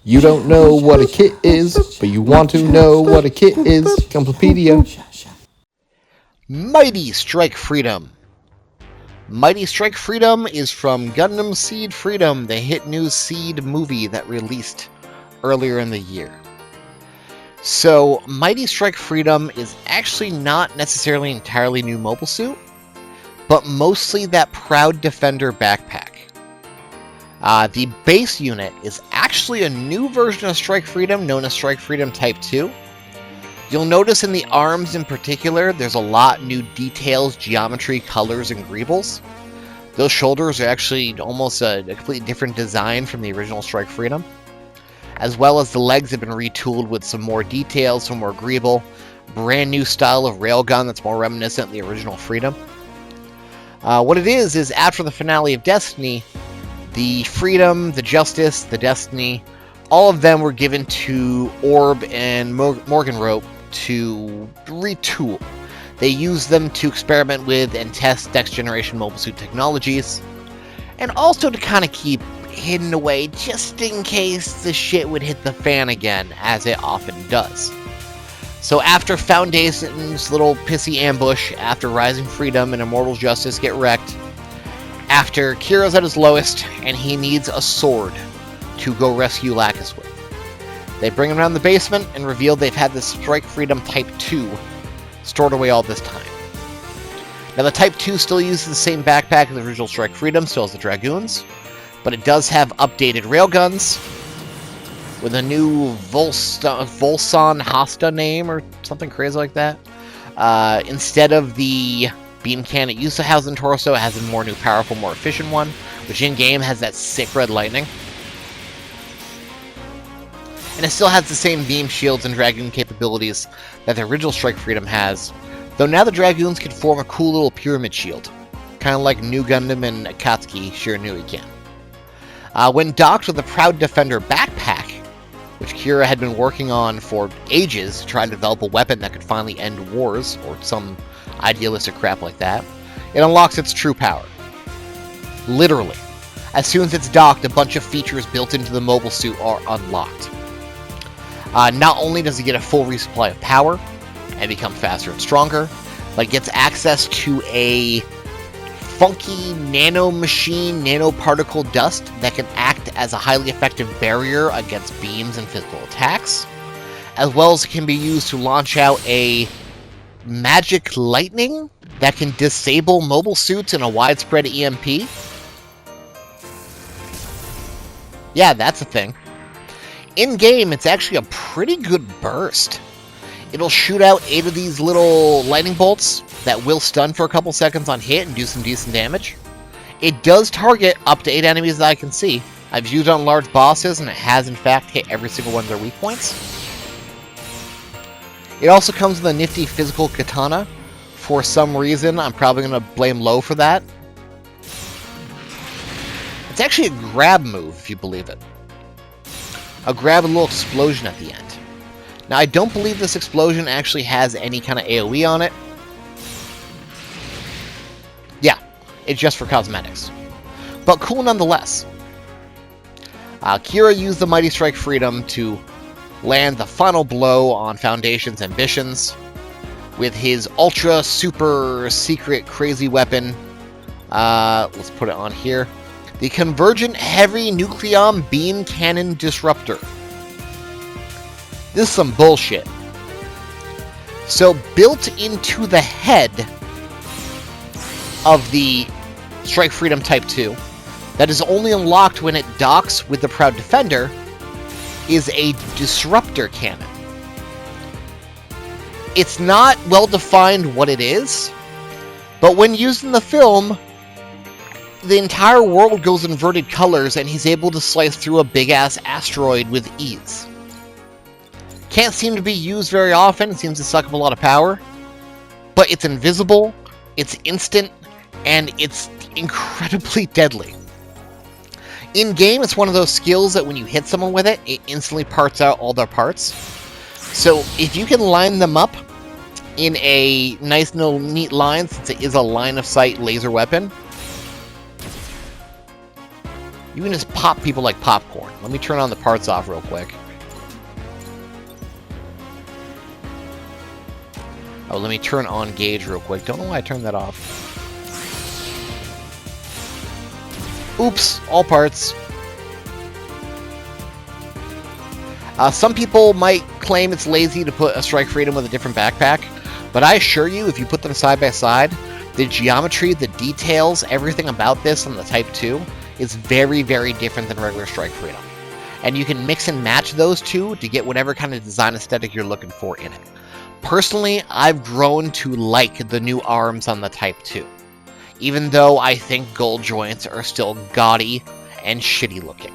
You don't know what a kit is, but you want to know what a kit is. Gunplapedia. Mighty Strike Freedom. Mighty Strike Freedom is from Gundam Seed Freedom, the hit new Seed movie that released earlier in the year. So, Mighty Strike Freedom is actually not necessarily an entirely new mobile suit, but mostly that Proud Defender backpack. The base unit is actually a new version of Strike Freedom known as Strike Freedom Type 2. You'll notice in the arms in particular, there's a lot new details, geometry, colors, and greebles. Those shoulders are actually almost a completely different design from the original Strike Freedom. As well as the legs have been retooled with some more details, some more greeble, brand new style of railgun that's more reminiscent of the original Freedom. What it is after the finale of Destiny, the Freedom, the Justice, the Destiny, all of them were given to Orb and Morganrope to retool. They used them to experiment with and test next-generation mobile suit technologies, and also to kind of keep hidden away just in case the shit would hit the fan again, as it often does. So after Foundation's little pissy ambush, after Rising Freedom and Immortal Justice get wrecked, after Kira's at his lowest and he needs a sword to go rescue Lacus with, they bring him down the basement and reveal they've had this Strike Freedom Type 2 stored away all this time. Now the Type 2 still uses the same backpack as the original Strike Freedom, still has the Dragoons, but it does have updated railguns with a new Volson Hasta name or something crazy like that. Instead of the beam cannon it used to house in torso, it has a more new powerful, more efficient one, which in-game has that sick red lightning. And it still has the same beam shields and Dragoon capabilities that the original Strike Freedom has, though now the Dragoons can form a cool little pyramid shield, kind of like New Gundam and Akatsuki Shiranui can. When docked with the Proud Defender backpack, which Kira had been working on for ages to try to develop a weapon that could finally end wars, or some idealistic crap like that, it unlocks its true power. Literally. As soon as it's docked, a bunch of features built into the mobile suit are unlocked. Not only does it get a full resupply of power and become faster and stronger, but it gets access to a funky nanomachine, nanoparticle dust that can act as a highly effective barrier against beams and physical attacks, as well as it can be used to launch out a magic lightning that can disable mobile suits in a widespread EMP. Yeah, that's a thing. In-game, it's actually a pretty good burst. It'll shoot out 8 of these little lightning bolts that will stun for a couple seconds on hit and do some decent damage. It does target up to 8 enemies that I can see. I've used it on large bosses, and it has in fact hit every single one of their weak points. It also comes with a nifty physical katana. For some reason, I'm probably going to blame Low for that. It's actually a grab move, if you believe it. A grab with a little explosion at the end. Now, I don't believe this explosion actually has any kind of AoE on it. Yeah, it's just for cosmetics. But cool nonetheless. Kira used the Mighty Strike Freedom to land the final blow on Foundation's ambitions with his ultra super secret crazy weapon. Let's put it on here. The Convergent Heavy Nucleon Beam Cannon Disruptor. This is some bullshit. So, built into the head of the Strike Freedom Type 2, that is only unlocked when it docks with the Proud Defender, is a Disruptor Cannon. It's not well defined what it is, but when used in the film, the entire world goes inverted colors and he's able to slice through a big-ass asteroid with ease. Can't seem to be used very often, it seems to suck up a lot of power, but it's invisible, it's instant, and it's incredibly deadly. In-game, it's one of those skills that when you hit someone with it, it instantly parts out all their parts. So if you can line them up in a nice little neat line, since it is a line-of-sight laser weapon, You can just pop people like popcorn. Let me turn on the parts off real quick. Oh, let me turn on gauge real quick. Don't know why I turned that off. Oops, all parts. Some people might claim it's lazy to put a Strike Freedom with a different backpack, but I assure you, if you put them side by side, the geometry, the details, everything about this on the Type 2 is very, very different than regular Strike Freedom. And you can mix and match those two to get whatever kind of design aesthetic you're looking for in it. Personally, I've grown to like the new arms on the Type 2, even though I think gold joints are still gaudy and shitty looking.